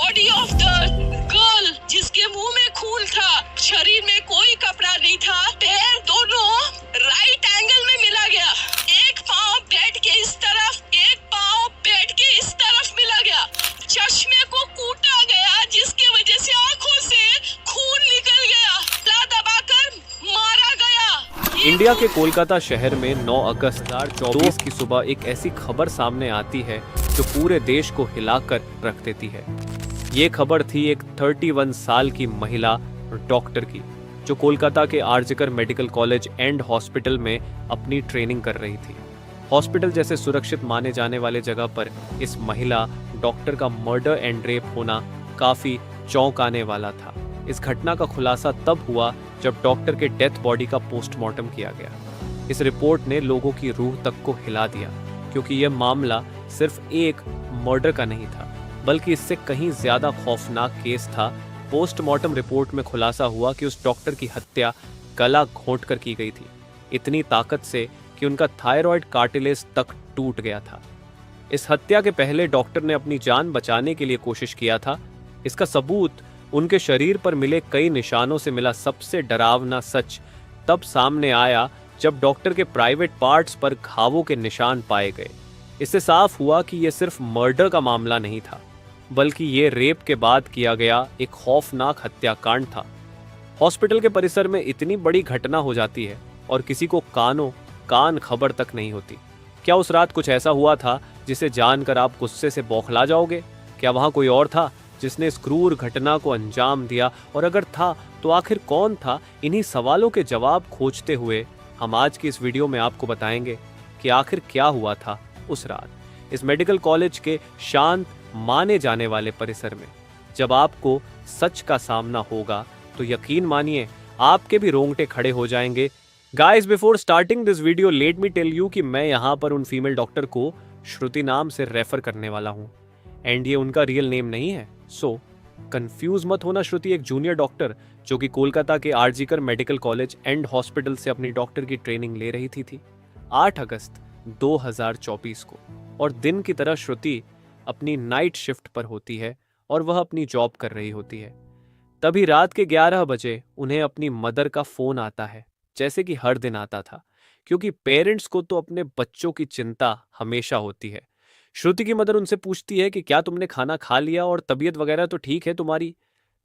Body of the girl जिसके मुंह में खून था, शरीर में कोई कपड़ा नहीं था, पैर दोनों राइट एंगल में मिला गया। एक पाँव बेड के इस तरफ, एक पाँव बेड के इस तरफ मिला गया। चश्मे को कूटा गया जिसकी वजह से आंखों से खून निकल गया। ला दबाकर मारा गया। इंडिया के कोलकाता शहर में 9 अगस्त 2024 की सुबह एक ऐसी खबर सामने आती है जो पूरे देश को हिलाकर रख देती है। ये खबर थी एक 31 साल की महिला डॉक्टर की, जो कोलकाता के आरजिकर मेडिकल कॉलेज एंड हॉस्पिटल में अपनी ट्रेनिंग कर रही थी। हॉस्पिटल जैसे सुरक्षित माने जाने वाले जगह पर इस महिला डॉक्टर का मर्डर एंड रेप होना काफी चौंकाने वाला था। इस घटना का खुलासा तब हुआ जब डॉक्टर के डेथ बॉडी का पोस्टमार्टम किया गया। इस रिपोर्ट ने लोगों की रूह तक को हिला दिया, क्योंकि यह मामला सिर्फ एक मर्डर का नहीं था, बल्कि इससे कहीं ज्यादा खौफनाक केस था। पोस्टमार्टम रिपोर्ट में खुलासा हुआ कि उस डॉक्टर की हत्या गला घोंटकर की गई थी, इतनी ताकत से कि उनका थायराइड कार्टिलेज तक टूट गया था। इस हत्या के पहले डॉक्टर ने अपनी जान बचाने के लिए कोशिश किया था। इसका सबूत उनके शरीर पर मिले कई निशानों से मिला। सबसे डरावना सच तब सामने आया जब डॉक्टर के प्राइवेट पार्ट्स पर घावों के निशान पाए गए। इससे साफ हुआ कि यह सिर्फ मर्डर का मामला नहीं था, बल्कि ये रेप के बाद किया गया एक खौफनाक हत्याकांड था। हॉस्पिटल के परिसर में इतनी बड़ी घटना हो जाती है और किसी को कान खबर तक नहीं होती। क्या उस रात कुछ ऐसा हुआ था जिसे जानकर आप गुस्से से बौखला जाओगे? क्या वहां कोई और था जिसने इस क्रूर घटना को अंजाम दिया? और अगर था तो आखिर कौन था? इन्हीं सवालों के जवाब खोजते हुए हम आज की इस वीडियो में आपको बताएंगे कि आखिर क्या हुआ था उस रात इस मेडिकल कॉलेज के शांत माने जाने वाले परिसर में। जब आपको सच का सामना होगा तो यकीन मानिए आपके भी रोंगटे खड़े हो जाएंगे। Guys, before starting this video let me tell you कि मैं यहाँ पर उन फीमेल डॉक्टर को श्रुति नाम से रेफर करने वाला हूँ, एंड ये उनका रियल नेम नहीं है, सो कंफ्यूज मत होना। श्रुति एक जूनियर डॉक्टर जो कि कोलकाता के आरजिकर मेडिकल कॉलेज एंड हॉस्पिटल से अपनी डॉक्टर की ट्रेनिंग ले रही थी 8 अगस्त 2024 को। और दिन की तरह श्रुति अपनी नाइट शिफ्ट पर होती है और वह अपनी जॉब कर रही होती है। तभी रात के 11 बजे उन्हें अपनी मदर का फोन आता है, जैसे कि हर दिन आता था, क्योंकि पेरेंट्स को तो अपने बच्चों की चिंता हमेशा होती है। श्रुति की मदर उनसे पूछती है कि क्या तुमने खाना खा लिया और तबीयत वगैरह तो ठीक है तुम्हारी?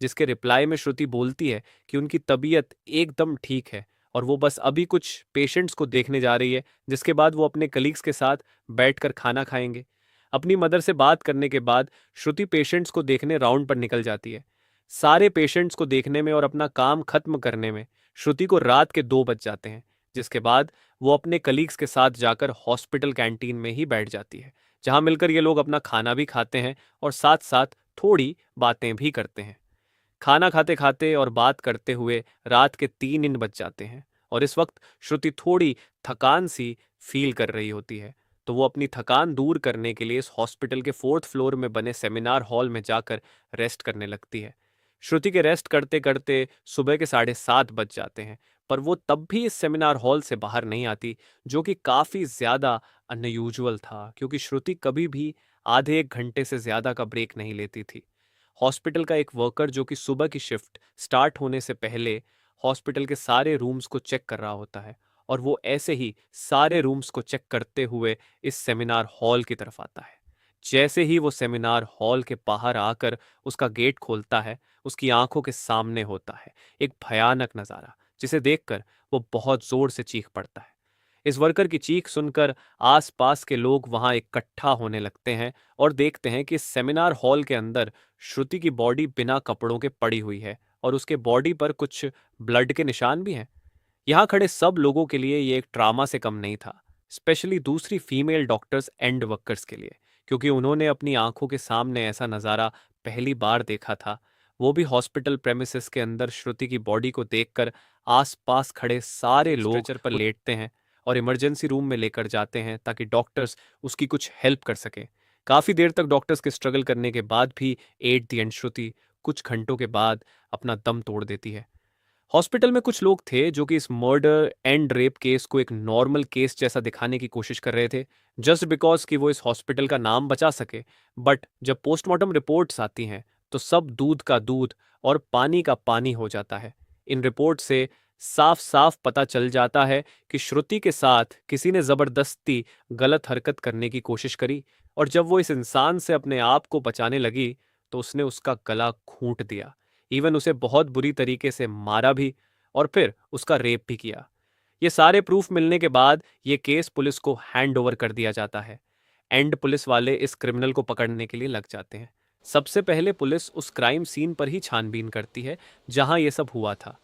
जिसके रिप्लाई में श्रुति बोलती है कि उनकी तबीयत एकदम ठीक है और वो बस अभी कुछ पेशेंट्स को देखने जा रही है, जिसके बाद वो अपने कलीग्स के साथ बैठकर खाना खाएंगे। अपनी मदर से बात करने के बाद श्रुति पेशेंट्स को देखने राउंड पर निकल जाती है। सारे पेशेंट्स को देखने में और अपना काम खत्म करने में श्रुति को रात के 2 बज जाते हैं, जिसके बाद वो अपने कलीग्स के साथ जाकर हॉस्पिटल कैंटीन में ही बैठ जाती है, जहां मिलकर ये लोग अपना खाना भी खाते हैं और साथ साथ थोड़ी बातें भी करते हैं। खाना खाते खाते और बात करते हुए रात के 3 बज जाते हैं और इस वक्त श्रुति थोड़ी थकान सी फील कर रही होती है, तो वो अपनी थकान दूर करने के लिए इस हॉस्पिटल के 4th फ्लोर में बने सेमिनार हॉल में जाकर रेस्ट करने लगती है। श्रुति के रेस्ट करते करते सुबह के 7:30 बज जाते हैं, पर वो तब भी इस सेमिनार हॉल से बाहर नहीं आती, जो कि काफ़ी ज़्यादा अनयूजुअल था, क्योंकि श्रुति कभी भी आधे 1 घंटे से ज़्यादा का ब्रेक नहीं लेती थी। हॉस्पिटल का एक वर्कर जो कि सुबह की शिफ्ट स्टार्ट होने से पहले हॉस्पिटल के सारे रूम्स को चेक कर रहा होता है, और वो ऐसे ही सारे रूम्स को चेक करते हुए इस सेमिनार हॉल की तरफ आता है। जैसे ही वो सेमिनार हॉल के बाहर आकर उसका गेट खोलता है, उसकी आंखों के सामने होता है एक भयानक नज़ारा, जिसे देखकर वो बहुत जोर से चीख पड़ता है। इस वर्कर की चीख सुनकर आसपास के लोग वहां इकट्ठा होने लगते हैं और देखते हैं कि सेमिनार हॉल के अंदर श्रुति की बॉडी बिना कपड़ों के पड़ी हुई है और उसके बॉडी पर कुछ ब्लड के निशान भी हैं। यहाँ खड़े सब लोगों के लिए ये एक ड्रामा से कम नहीं था, स्पेशली दूसरी फीमेल डॉक्टर्स एंड वर्कर्स के लिए, क्योंकि उन्होंने अपनी आंखों के सामने ऐसा नज़ारा पहली बार देखा था। वो भी हॉस्पिटल प्रेमिसेस के अंदर श्रुति की बॉडी को देखकर आसपास खड़े सारे लोग स्ट्रेचर पर लेटते हैं और इमरजेंसी रूम में लेकर जाते हैं ताकि डॉक्टर्स उसकी कुछ हेल्प कर सकें। काफ़ी देर तक डॉक्टर्स के स्ट्रगल करने के बाद भी एट द एंड श्रुति कुछ घंटों के बाद अपना दम तोड़ देती है। हॉस्पिटल में कुछ लोग थे जो कि इस मर्डर एंड रेप केस को एक नॉर्मल केस जैसा दिखाने की कोशिश कर रहे थे, जस्ट बिकॉज कि वो इस हॉस्पिटल का नाम बचा सके। बट जब पोस्टमार्टम रिपोर्ट्स आती हैं तो सब दूध का दूध और पानी का पानी हो जाता है। इन रिपोर्ट से साफ साफ पता चल जाता है कि श्रुति के साथ किसी ने जबरदस्ती गलत हरकत करने की कोशिश करी, और जब वो इस इंसान से अपने आप को बचाने लगी तो उसने उसका गला घूंट दिया, इवन उसे बहुत बुरी तरीके से मारा भी, और फिर उसका रेप भी किया। ये सारे प्रूफ मिलने के बाद ये केस पुलिस को हैंड ओवर कर दिया जाता है। एंड पुलिस वाले इस क्रिमिनल को पकड़ने के लिए लग जाते हैं। सबसे पहले पुलिस उस क्राइम सीन पर ही छानबीन करती है जहां ये सब हुआ था।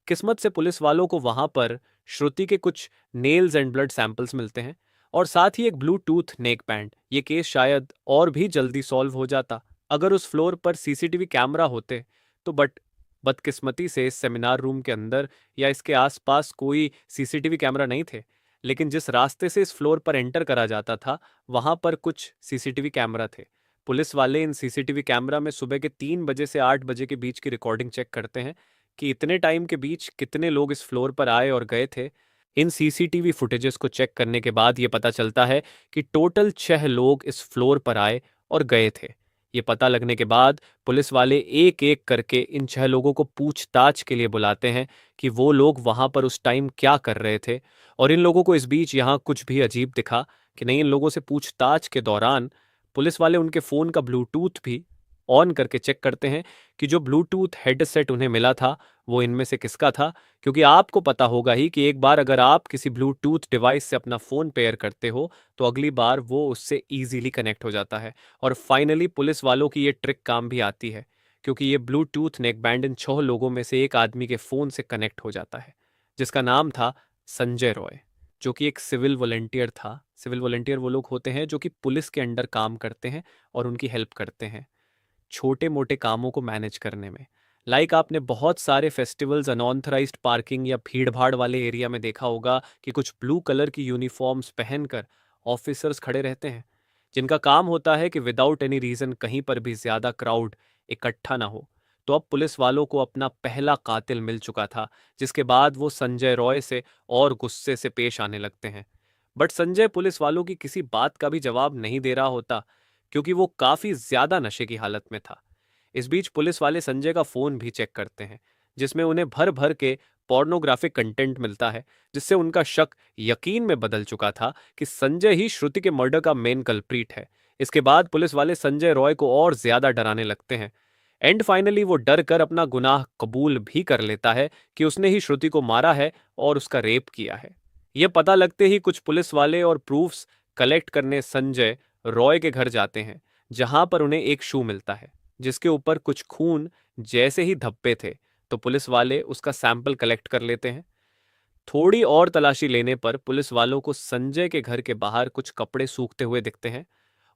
किस्मत से पुलिस वालों को वहां पर श्रुति के कुछ नेल्स एंड ब्लड सैंपल्स मिलते हैं, और साथ ही एक ब्लूटूथ नेक बैंड। ये केस शायद और भी जल्दी सॉल्व हो जाता अगर उस फ्लोर पर सीसीटीवी कैमरा होते तो, बट बदकिस्मती से इस सेमिनार रूम के अंदर या इसके आसपास कोई सीसीटीवी कैमरा नहीं थे। लेकिन जिस रास्ते से इस फ्लोर पर एंटर करा जाता था वहां पर कुछ सीसीटीवी कैमरा थे। पुलिस वाले इन सीसीटीवी कैमरा में सुबह के 3 बजे से 8 बजे के बीच की रिकॉर्डिंग चेक करते हैं कि इतने टाइम के बीच कितने लोग इस फ्लोर पर आए और गए थे। इन सीसीटीवी फुटेजेस को चेक करने के बाद ये पता चलता है कि टोटल 6 लोग इस फ्लोर पर आए और गए थे। ये पता लगने के बाद पुलिस वाले एक एक करके इन 6 लोगों को पूछताछ के लिए बुलाते हैं कि वो लोग वहां पर उस टाइम क्या कर रहे थे। और इन लोगों को इस बीच यहाँ कुछ भी अजीब दिखा कि नहीं, इन लोगों से पूछताछ के दौरान पुलिस वाले उनके फ़ोन का ब्लूटूथ भी ऑन करके चेक करते हैं कि जो ब्लूटूथ हेडसेट उन्हें मिला था वो इनमें से किसका था। क्योंकि आपको पता होगा ही कि एक बार अगर आप किसी ब्लूटूथ डिवाइस से अपना फ़ोन पेयर करते हो तो अगली बार वो उससे ईजिली कनेक्ट हो जाता है। और फाइनली पुलिस वालों की ये ट्रिक काम भी आती है, क्योंकि ये ब्लूटूथ नेकबैंड इन 6 लोगों में से एक आदमी के फ़ोन से कनेक्ट हो जाता है, जिसका नाम था संजय रॉय, जो कि एक सिविल वॉलंटियर था। सिविल वॉलंटियर वो लोग होते हैं जो कि पुलिस के अंडर काम करते हैं और उनकी हेल्प करते हैं छोटे मोटे कामों को मैनेज करने में। लाइक आपने बहुत सारे फेस्टिवल्स अनऑथराइज्ड पार्किंग या भीड़ भाड़ वाले एरिया में देखा होगा कि कुछ ब्लू कलर की यूनिफॉर्म्स पहनकर ऑफिसर्स खड़े रहते हैं, जिनका काम होता है कि विदाउट एनी रीजन कहीं पर भी ज्यादा क्राउड इकट्ठा ना हो। तो अब पुलिस वालों को अपना पहला कातिल मिल चुका था, जिसके बाद वो संजय रॉय से और गुस्से से पेश आने लगते हैं। बट संजय पुलिस वालों की किसी बात का भी जवाब नहीं दे रहा होता, क्योंकि वो काफी ज्यादा नशे की हालत में था। इस बीच पुलिस वाले संजय का फोन भी चेक करते हैं, जिसमें उन्हें भर भर के पोर्नोग्राफिक कंटेंट मिलता है, जिससे उनका शक यकीन में बदल चुका था कि संजय ही श्रुति के मर्डर का मेन कल्प्रीट है। इसके बाद पुलिस वाले संजय रॉय को और ज्यादा डराने लगते हैं। एंड फाइनली वो डर कर अपना गुनाह कबूल भी कर लेता है कि उसने ही श्रुति को मारा है और उसका रेप किया है। यह पता लगते ही कुछ पुलिस वाले और प्रूफ्स कलेक्ट करने संजय रॉय के घर जाते हैं, जहां पर उन्हें एक शू मिलता है जिसके ऊपर कुछ खून जैसे ही धब्बे थे। तो पुलिस वाले उसका सैंपल कलेक्ट कर लेते हैं। थोड़ी और तलाशी लेने पर पुलिस वालों को संजय के घर के बाहर कुछ कपड़े सूखते हुए दिखते हैं,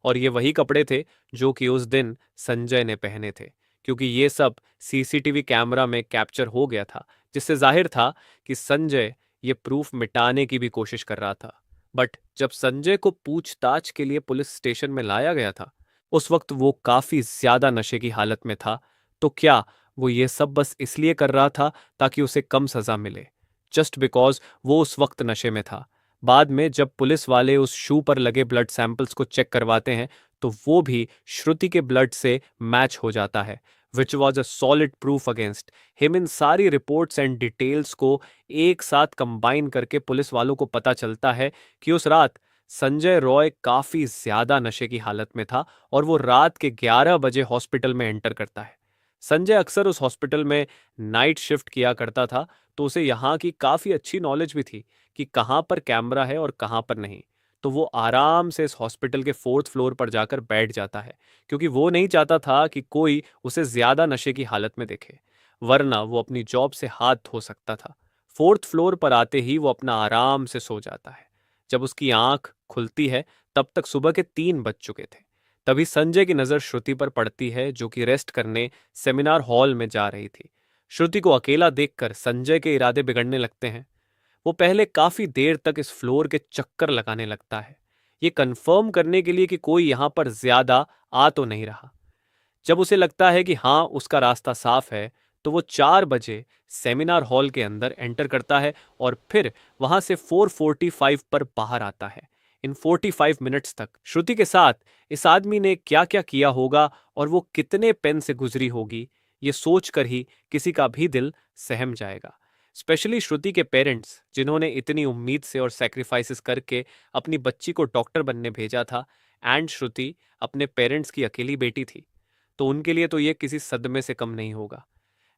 और ये वही कपड़े थे जो कि उस दिन संजय ने पहने थे, क्योंकि ये सब सीसीटीवी कैमरा में कैप्चर हो गया था, जिससे जाहिर था कि संजय ये प्रूफ मिटाने की भी कोशिश कर रहा था। बट जब संजय को पूछताछ के लिए पुलिस स्टेशन में लाया गया था, उस वक्त वो काफी ज्यादा नशे की हालत में था। तो क्या वो ये सब बस इसलिए कर रहा था ताकि उसे कम सजा मिले, जस्ट बिकॉज वो उस वक्त नशे में था? बाद में जब पुलिस वाले उस शू पर लगे ब्लड सैंपल्स को चेक करवाते हैं तो वो भी श्रुति के ब्लड से मैच हो जाता है, which was a solid proof against him. इन सारी रिपोर्ट्स एंड डिटेल्स को एक साथ कंबाइन करके पुलिस वालों को पता चलता है कि उस रात संजय रॉय काफी ज्यादा नशे की हालत में था और वो रात के 11 बजे हॉस्पिटल में एंटर करता है। संजय अक्सर उस हॉस्पिटल में नाइट शिफ्ट किया करता था, तो उसे यहाँ की काफी अच्छी नॉलेज भी थी कि कहाँ पर कैमरा है और कहाँ पर नहीं। तो वो आराम से इस हॉस्पिटल के 4th फ्लोर पर जाकर बैठ जाता है, क्योंकि वो नहीं चाहता था कि कोई उसे ज्यादा नशे की हालत में देखे, वरना वो अपनी जॉब से हाथ धो सकता था। 4th फ्लोर पर आते ही वो अपना आराम से सो जाता है। जब उसकी आंख खुलती है तब तक सुबह के 3 बज चुके थे। तभी संजय की नजर श्रुति पर पड़ती है, जो कि रेस्ट करने सेमिनार हॉल में जा रही थी। श्रुति को अकेला देखकर संजय के इरादे बिगड़ने लगते हैं। वो पहले काफी देर तक इस फ्लोर के चक्कर लगाने लगता है, ये कंफर्म करने के लिए कि कोई यहां पर ज्यादा आ तो नहीं रहा। जब उसे लगता है कि हाँ उसका रास्ता साफ है, तो वो 4 बजे सेमिनार हॉल के अंदर एंटर करता है और फिर वहां से 4:45 पर बाहर आता है। इन 45 मिनट्स तक श्रुति के साथ इस आदमी ने क्या क्या किया होगा और वो कितने पेन से गुजरी होगी, ये सोचकर ही किसी का भी दिल सहम जाएगा। स्पेशली श्रुति के पेरेंट्स, जिन्होंने इतनी उम्मीद से और सेक्रीफाइसेस करके अपनी बच्ची को डॉक्टर बनने भेजा था, एंड श्रुति अपने पेरेंट्स की अकेली बेटी थी, तो उनके लिए तो ये किसी सदमे से कम नहीं होगा।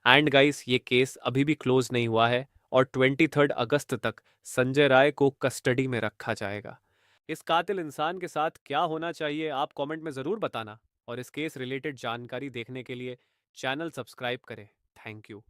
एंड गाइस, ये केस अभी भी क्लोज नहीं हुआ है और 23 अगस्त तक संजय राय को कस्टडी में रखा जाएगा। इस कातिल इंसान के साथ क्या होना चाहिए, आप कमेंट में ज़रूर बताना, और इस केस रिलेटेड जानकारी देखने के लिए चैनल सब्सक्राइब करें। Thank you.